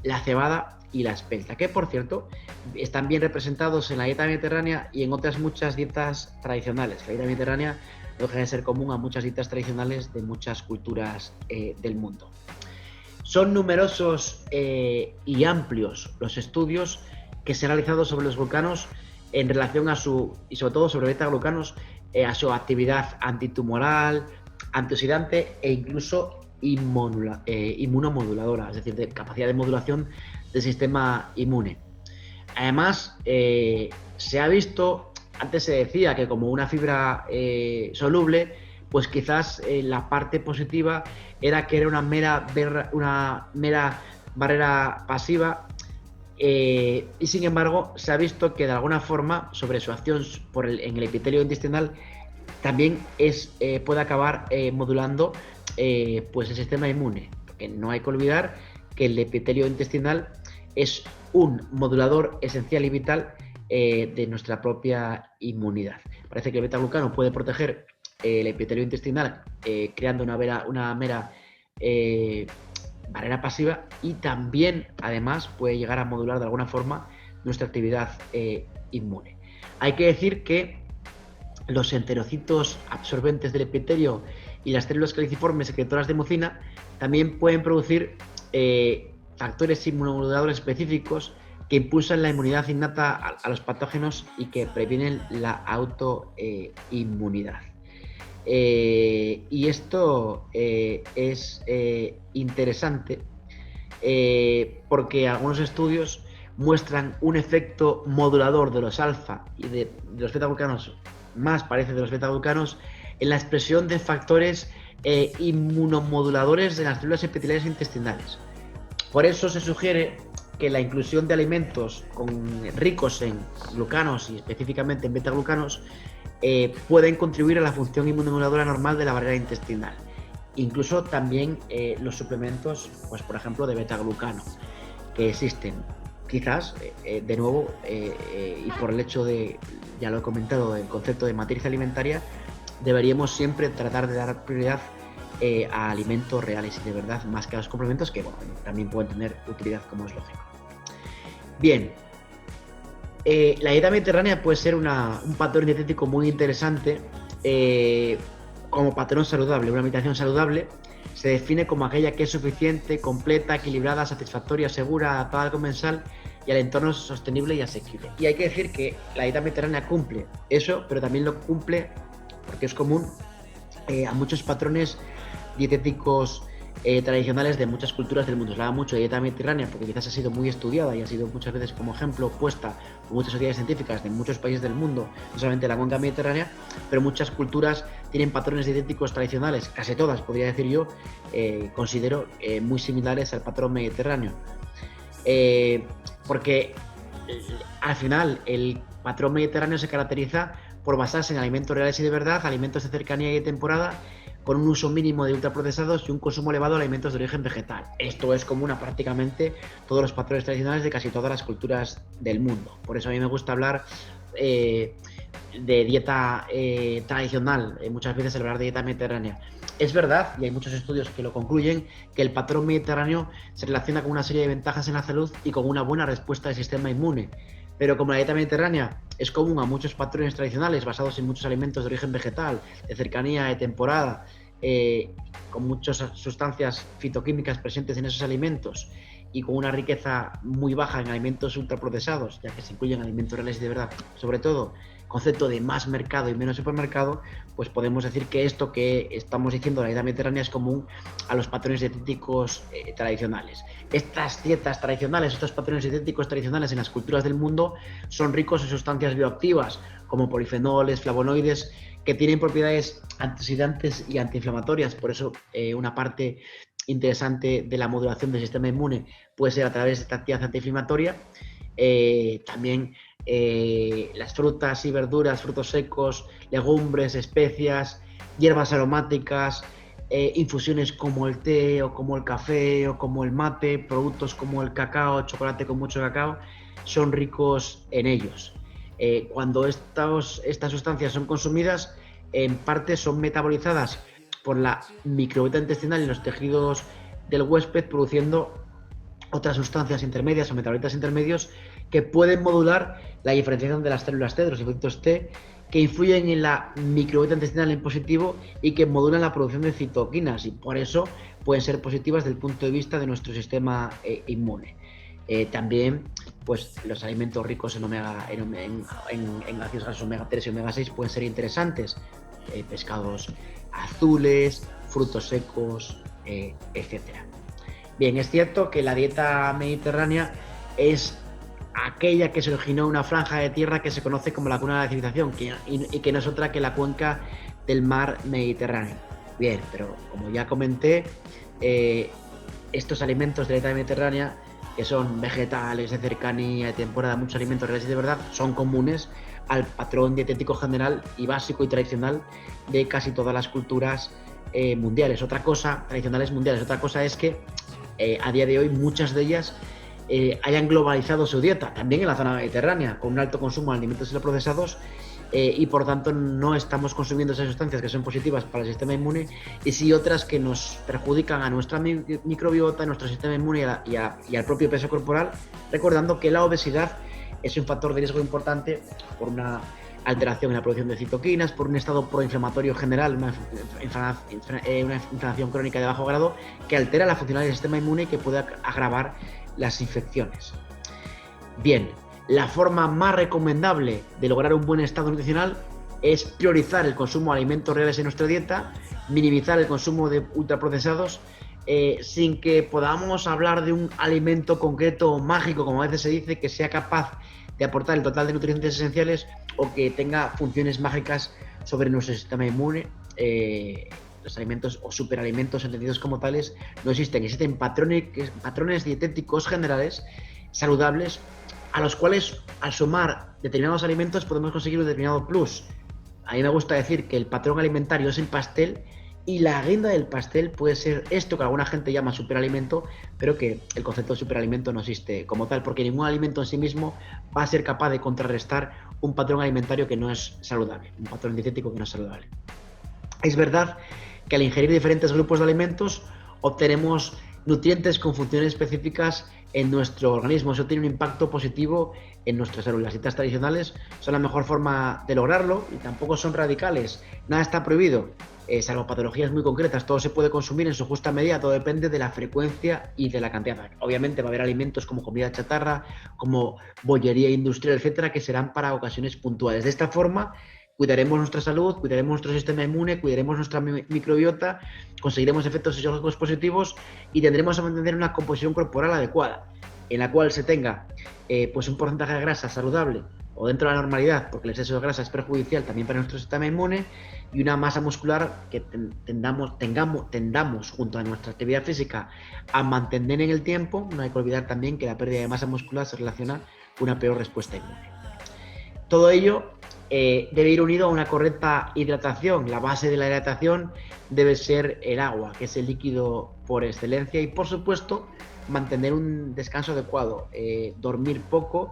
la cebada y la espelta, que por cierto están bien representados en la dieta mediterránea y en otras muchas dietas tradicionales. La dieta mediterránea no deja de ser común a muchas dietas tradicionales de muchas culturas del mundo. Son numerosos y amplios los estudios que se han realizado sobre los glucanos en relación a y sobre todo sobre beta-glucanos, a su actividad antitumoral, antioxidante e incluso inmunomoduladora, es decir, de capacidad de modulación del sistema inmune. Además, se ha visto, antes se decía que como una fibra soluble, pues quizás la parte positiva era que era una mera barrera pasiva, y sin embargo se ha visto que de alguna forma sobre su acción en el epitelio intestinal también puede acabar modulando pues el sistema inmune, porque no hay que olvidar que el epitelio intestinal es un modulador esencial y vital de nuestra propia inmunidad. Parece que el beta-glucano puede proteger el epitelio intestinal creando una mera barrera pasiva, y también además puede llegar a modular de alguna forma nuestra actividad inmune. Hay que decir que los enterocitos absorbentes del epitelio y las células caliciformes secretoras de mucina también pueden producir factores inmunomoduladores específicos que impulsan la inmunidad innata a los patógenos y que previenen la autoinmunidad. Y esto es interesante porque algunos estudios muestran un efecto modulador de los alfa y de los beta-glucanos, más parece de los beta-glucanos, en la expresión de factores inmunomoduladores de las células epiteliales intestinales. Por eso se sugiere que la inclusión de alimentos ricos en glucanos y específicamente en beta-glucanos pueden contribuir a la función inmunomoduladora normal de la barrera intestinal. Incluso también los suplementos, pues por ejemplo, de beta-glucano que existen. Quizás, de nuevo, y por el hecho de, ya lo he comentado, del concepto de matriz alimentaria, deberíamos siempre tratar de dar prioridad a alimentos reales y de verdad, más que a los complementos, que bueno, también pueden tener utilidad, como es lógico. Bien, la dieta mediterránea puede ser un patrón dietético muy interesante como patrón saludable. Una alimentación saludable se define como aquella que es suficiente, completa, equilibrada, satisfactoria, segura, adaptada al comensal y al entorno sostenible y asequible. Y hay que decir que la dieta mediterránea cumple eso, pero también lo cumple porque es común a muchos patrones dietéticos tradicionales de muchas culturas del mundo. Se habla mucho de dieta mediterránea porque quizás ha sido muy estudiada y ha sido muchas veces como ejemplo puesta por muchas sociedades científicas de muchos países del mundo, no solamente la cuenca mediterránea, pero muchas culturas tienen patrones dietéticos tradicionales, casi todas podría decir yo, considero muy similares al patrón mediterráneo, porque al final el patrón mediterráneo se caracteriza por basarse en alimentos reales y de verdad, alimentos de cercanía y de temporada, con un uso mínimo de ultraprocesados y un consumo elevado de alimentos de origen vegetal. Esto es común a prácticamente todos los patrones tradicionales de casi todas las culturas del mundo. Por eso a mí me gusta hablar de dieta tradicional, muchas veces hablar de dieta mediterránea. Es verdad, y hay muchos estudios que lo concluyen, que el patrón mediterráneo se relaciona con una serie de ventajas en la salud y con una buena respuesta del sistema inmune. Pero como la dieta mediterránea es común a muchos patrones tradicionales basados en muchos alimentos de origen vegetal, de cercanía, de temporada, con muchas sustancias fitoquímicas presentes en esos alimentos y con una riqueza muy baja en alimentos ultraprocesados, ya que se incluyen alimentos reales y de verdad, sobre todo concepto de más mercado y menos supermercado, pues podemos decir que esto que estamos diciendo de la dieta mediterránea es común a los patrones dietéticos tradicionales. Estas dietas tradicionales, estos patrones dietéticos tradicionales en las culturas del mundo son ricos en sustancias bioactivas como polifenoles, flavonoides, que tienen propiedades antioxidantes y antiinflamatorias. Por eso una parte interesante de la modulación del sistema inmune puede ser a través de esta actividad antiinflamatoria. También las frutas y verduras, frutos secos, legumbres, especias, hierbas aromáticas, infusiones como el té o como el café o como el mate, productos como el cacao, chocolate con mucho cacao, son ricos en ellos. Cuando estas sustancias son consumidas, en parte son metabolizadas por la microbiota intestinal en los tejidos del huésped, produciendo otras sustancias intermedias o metabolitas intermedios que pueden modular la diferenciación de las células T, de los linfocitos T, que influyen en la microbiota intestinal en positivo y que modulan la producción de citoquinas, y por eso pueden ser positivas desde el punto de vista de nuestro sistema inmune. También pues los alimentos ricos en ácidos grasos omega 3 y omega 6 pueden ser interesantes, pescados azules, frutos secos, etcétera. Bien, es cierto que la dieta mediterránea es aquella que se originó en una franja de tierra que se conoce como la cuna de la civilización, y que no es otra que la cuenca del mar Mediterráneo. Bien, pero como ya comenté, estos alimentos de la dieta mediterránea, que son vegetales, de cercanía, de temporada, muchos alimentos reales y de verdad, son comunes al patrón dietético general y básico y tradicional de casi todas las culturas mundiales. Tradicionales mundiales. Otra cosa es que a día de hoy muchas de ellas hayan globalizado su dieta, también en la zona mediterránea, con un alto consumo de alimentos procesados, y por tanto no estamos consumiendo esas sustancias que son positivas para el sistema inmune, y sí otras que nos perjudican a nuestra microbiota, a nuestro sistema inmune y al propio peso corporal, recordando que la obesidad es un factor de riesgo importante por una alteración en la producción de citoquinas, por un estado proinflamatorio general, una inflamación crónica de bajo grado que altera la funcionalidad del sistema inmune y que puede agravar las infecciones. Bien, la forma más recomendable de lograr un buen estado nutricional es priorizar el consumo de alimentos reales en nuestra dieta, minimizar el consumo de ultraprocesados, sin que podamos hablar de un alimento concreto o mágico, como a veces se dice, que sea capaz de aportar el total de nutrientes esenciales o que tenga funciones mágicas sobre nuestro sistema inmune. Los alimentos o superalimentos entendidos como tales no existen. Existen patrones dietéticos generales saludables a los cuales, al sumar determinados alimentos, podemos conseguir un determinado plus. A mí me gusta decir que el patrón alimentario es el pastel, y la guinda del pastel puede ser esto que alguna gente llama superalimento, pero que el concepto de superalimento no existe como tal, porque ningún alimento en sí mismo va a ser capaz de contrarrestar un patrón alimentario que no es saludable, un patrón dietético que no es saludable. Es verdad que al ingerir diferentes grupos de alimentos obtenemos nutrientes con funciones específicas en nuestro organismo. Eso tiene un impacto positivo en nuestra salud. Las dietas tradicionales son la mejor forma de lograrlo y tampoco son radicales. Nada está prohibido, salvo patologías muy concretas. Todo se puede consumir en su justa medida, todo depende de la frecuencia y de la cantidad. Obviamente va a haber alimentos como comida chatarra, como bollería industrial, etcétera, que serán para ocasiones puntuales. De esta forma cuidaremos nuestra salud, cuidaremos nuestro sistema inmune, cuidaremos nuestra microbiota, conseguiremos efectos fisiológicos positivos y tendremos a mantener una composición corporal adecuada, en la cual se tenga pues un porcentaje de grasa saludable o dentro de la normalidad, porque el exceso de grasa es perjudicial también para nuestro sistema inmune, y una masa muscular que tendamos junto a nuestra actividad física a mantener en el tiempo. No hay que olvidar también que la pérdida de masa muscular se relaciona con una peor respuesta inmune. Todo ello debe ir unido a una correcta hidratación. La base de la hidratación debe ser el agua, que es el líquido por excelencia, y por supuesto mantener un descanso adecuado. Dormir poco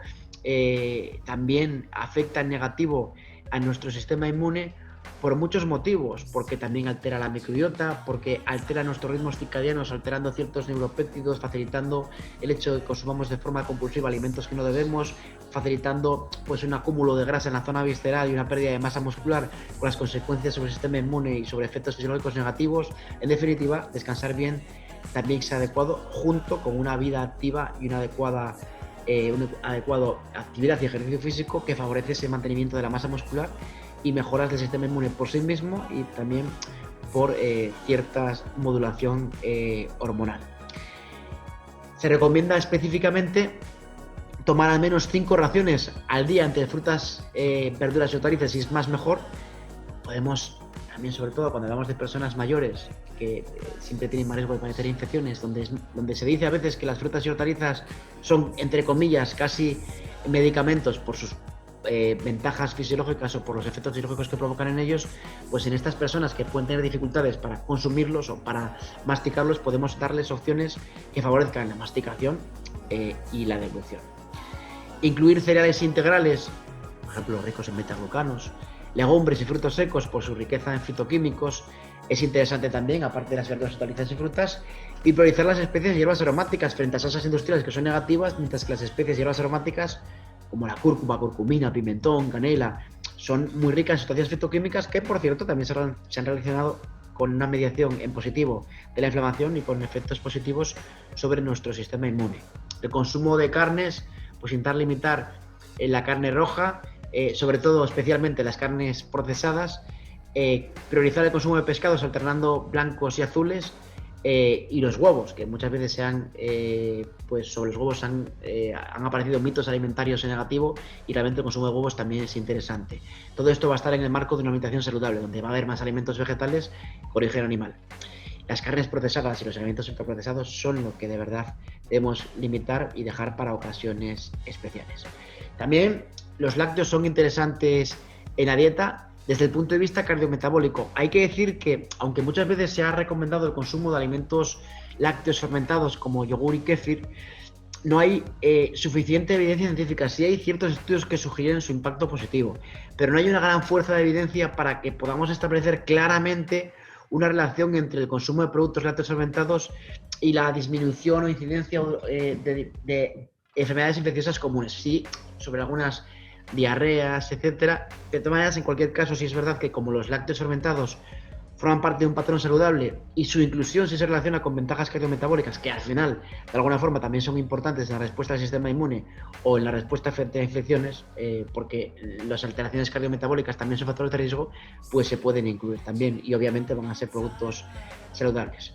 también afecta en negativo a nuestro sistema inmune por muchos motivos, porque también altera la microbiota, porque altera nuestros ritmos circadianos, alterando ciertos neuropéptidos, facilitando el hecho de que consumamos de forma compulsiva alimentos que no debemos, facilitando pues un acúmulo de grasa en la zona visceral y una pérdida de masa muscular, con las consecuencias sobre el sistema inmune y sobre efectos fisiológicos negativos. En definitiva, descansar bien también es adecuado, junto con una vida activa y una adecuada un adecuado actividad y ejercicio físico que favorece ese mantenimiento de la masa muscular y mejoras del sistema inmune por sí mismo y también por cierta modulación hormonal. Se recomienda específicamente tomar al menos 5 raciones al día entre frutas, verduras y hortalizas, y es más mejor. Podemos también, sobre todo cuando hablamos de personas mayores que siempre tienen más riesgo de padecer infecciones, donde se dice a veces que las frutas y hortalizas son, entre comillas, casi medicamentos por sus ventajas fisiológicas o por los efectos fisiológicos que provocan en ellos, pues en estas personas que pueden tener dificultades para consumirlos o para masticarlos, podemos darles opciones que favorezcan la masticación y la deglución. Incluir cereales integrales, por ejemplo, ricos en betaglucanos, legumbres y frutos secos por su riqueza en fitoquímicos, es interesante también, aparte de las verduras, hortalizas y frutas, y priorizar las especies y hierbas aromáticas frente a salsas industriales que son negativas, mientras que las especies y hierbas aromáticas como la cúrcuma, curcumina, pimentón, canela, son muy ricas en sustancias fitoquímicas que, por cierto, también se han relacionado con una mediación en positivo de la inflamación y con efectos positivos sobre nuestro sistema inmune. El consumo de carnes, pues intentar limitar la carne roja, sobre todo especialmente las carnes procesadas, priorizar el consumo de pescados alternando blancos y azules, y los huevos, que muchas veces pues sobre los huevos han aparecido mitos alimentarios en negativo, y realmente el consumo de huevos también es interesante. Todo esto va a estar en el marco de una alimentación saludable, donde va a haber más alimentos vegetales con origen animal. Las carnes procesadas y los alimentos ultraprocesados son lo que de verdad debemos limitar y dejar para ocasiones especiales. También los lácteos son interesantes en la dieta desde el punto de vista cardiometabólico. Hay que decir que, aunque muchas veces se ha recomendado el consumo de alimentos lácteos fermentados como yogur y kéfir, no hay suficiente evidencia científica. Sí hay ciertos estudios que sugieren su impacto positivo, pero no hay una gran fuerza de evidencia para que podamos establecer claramente una relación entre el consumo de productos lácteos fermentados y la disminución o incidencia de enfermedades infecciosas comunes. Sí, sobre algunas diarreas, etcétera. De todas maneras, en cualquier caso, sí es verdad que como los lácteos fermentados forman parte de un patrón saludable y su inclusión sí se relaciona con ventajas cardiometabólicas que al final, de alguna forma, también son importantes en la respuesta del sistema inmune o en la respuesta frente a infecciones, porque las alteraciones cardiometabólicas también son factores de riesgo, pues se pueden incluir también y obviamente van a ser productos saludables.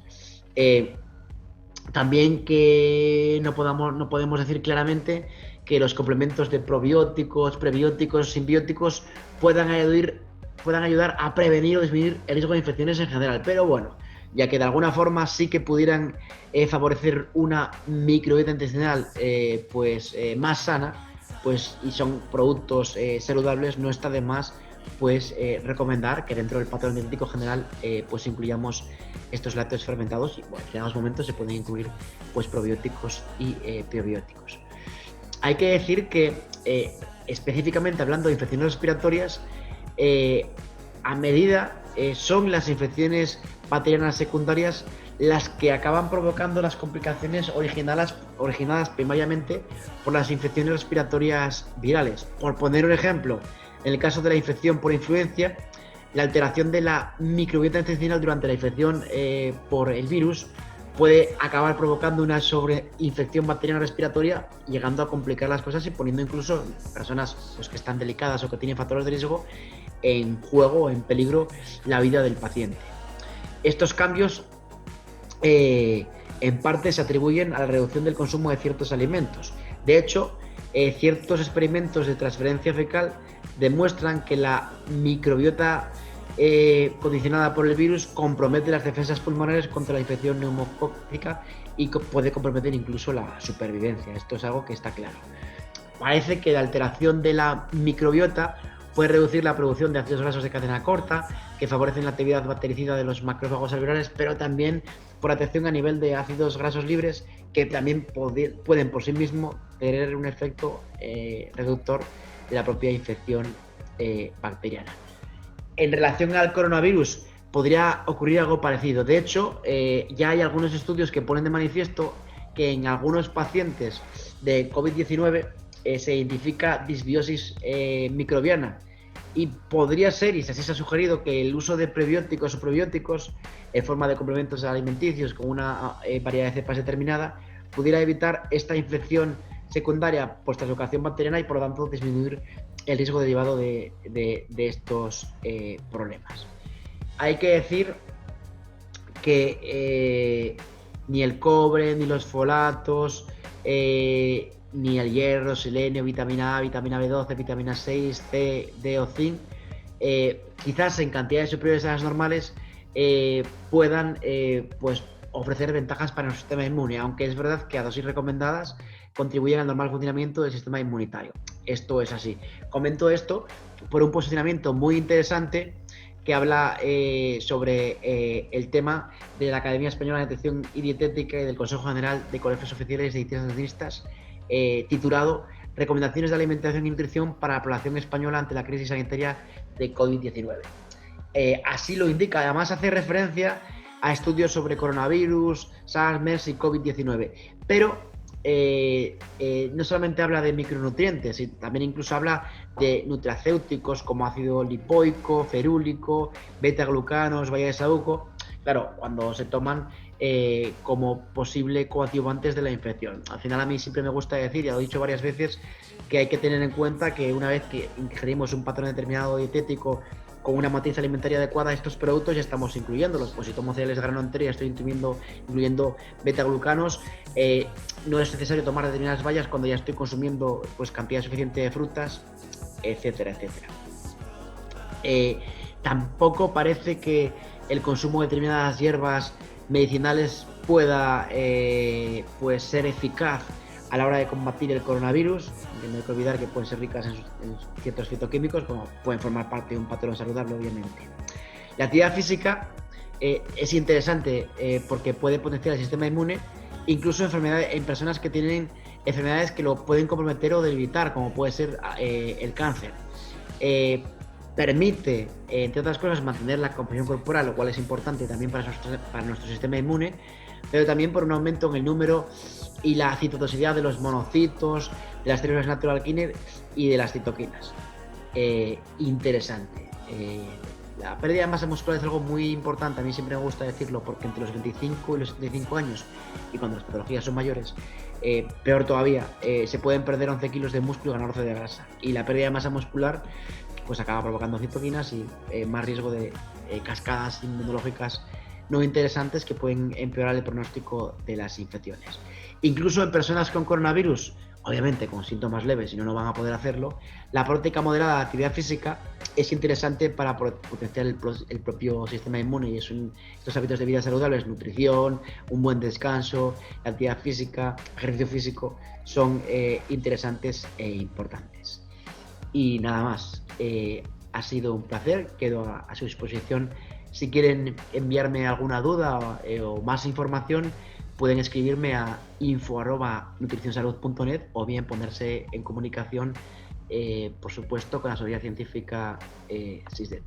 También que no podemos decir claramente que los complementos de probióticos, prebióticos, simbióticos puedan ayudar a prevenir o disminuir el riesgo de infecciones en general, pero bueno, ya que de alguna forma sí que pudieran favorecer una microbiota intestinal más sana, pues, y son productos saludables, no está de más pues recomendar que dentro del patrón dietético general pues incluyamos estos lácteos fermentados, y bueno, en determinados momentos se pueden incluir pues probióticos y prebióticos. Hay que decir que específicamente hablando de infecciones respiratorias, a medida son las infecciones bacterianas secundarias las que acaban provocando las complicaciones originadas primariamente por las infecciones respiratorias virales. Por poner un ejemplo, en el caso de la infección por influenza, la alteración de la microbiota intestinal durante la infección por el virus puede acabar provocando una sobreinfección bacteriana respiratoria, llegando a complicar las cosas y poniendo incluso personas pues, que están delicadas o que tienen factores de riesgo en juego o en peligro la vida del paciente. Estos cambios en parte se atribuyen a la reducción del consumo de ciertos alimentos. De hecho, ciertos experimentos de transferencia fecal demuestran que la microbiota condicionada por el virus compromete las defensas pulmonares contra la infección neumocócica y puede comprometer incluso la supervivencia. Esto es algo que está claro. Parece que la alteración de la microbiota puede reducir la producción de ácidos grasos de cadena corta, que favorecen la actividad bactericida de los macrófagos alveolares, pero también por atención a nivel de ácidos grasos libres, que también pueden por sí mismos tener un efecto reductor de la propia infección bacteriana. En relación al coronavirus, podría ocurrir algo parecido. De hecho, ya hay algunos estudios que ponen de manifiesto que en algunos pacientes de COVID-19 se identifica disbiosis microbiana, y podría ser, y así se ha sugerido, que el uso de prebióticos o probióticos en forma de complementos alimenticios con una variedad de cepas determinada pudiera evitar esta infección secundaria por translocación bacteriana y por lo tanto disminuir el riesgo derivado de estos problemas. Hay que decir que ni el cobre, ni los folatos, ni el hierro, selenio, vitamina A, vitamina B12, vitamina 6, C, D o zinc, quizás en cantidades superiores a las normales, puedan pues ofrecer ventajas para nuestro sistema inmune, aunque es verdad que a dosis recomendadas contribuyen al normal funcionamiento del sistema inmunitario. Esto es así. Comento esto por un posicionamiento muy interesante que habla sobre el tema de la Academia Española de Nutrición y Dietética y del Consejo General de Colegios Oficiales de Dietistas, titulado Recomendaciones de alimentación y nutrición para la población española ante la crisis sanitaria de COVID-19. Así lo indica, además hace referencia a estudios sobre coronavirus, SARS, MERS y COVID-19, pero no solamente habla de micronutrientes, también incluso habla de nutracéuticos como ácido lipoico, ferúlico, beta-glucanos, baya de saúco, claro, cuando se toman como posible coadyuvantes de la infección. Al final a mí siempre me gusta decir, ya lo he dicho varias veces, que hay que tener en cuenta que una vez que ingerimos un patrón determinado dietético con una matriz alimentaria adecuada, estos productos ya estamos incluyéndolos. Pues si tomo cereales de grano entero ya estoy incluyendo beta-glucanos. No es necesario tomar determinadas bayas cuando ya estoy consumiendo pues cantidad suficiente de frutas, etcétera, etcétera. Tampoco parece que el consumo de determinadas hierbas medicinales pueda pues ser eficaz a la hora de combatir el coronavirus. No hay que olvidar que pueden ser ricas en ciertos fitoquímicos, como pueden formar parte de un patrón saludable, obviamente. La actividad física es interesante porque puede potenciar el sistema inmune, incluso en personas que tienen enfermedades que lo pueden comprometer o debilitar, como puede ser el cáncer. Permite, entre otras cosas, mantener la composición corporal, lo cual es importante también para nuestro sistema inmune, pero también por un aumento en el número y la citotoxicidad de los monocitos, de las células natural killer y de las citoquinas. Interesante. La pérdida de masa muscular es algo muy importante, a mí siempre me gusta decirlo, porque entre los 25 y los 75 años, y cuando las patologías son mayores, peor todavía, se pueden perder 11 kilos de músculo y ganar 11 de grasa. Y la pérdida de masa muscular pues acaba provocando citoquinas y más riesgo de cascadas inmunológicas no interesantes que pueden empeorar el pronóstico de las infecciones. Incluso en personas con coronavirus, obviamente con síntomas leves, si no, no van a poder hacerlo, la práctica moderada de actividad física es interesante para potenciar el propio sistema inmune, y estos hábitos de vida saludables, nutrición, un buen descanso, actividad física, ejercicio físico, son interesantes e importantes. Y nada más, ha sido un placer, quedo a su disposición. Si quieren enviarme alguna duda o más información, pueden escribirme a info@nutricionsalud.net o bien ponerse en comunicación, por supuesto, con la Sociedad Científica SISDET.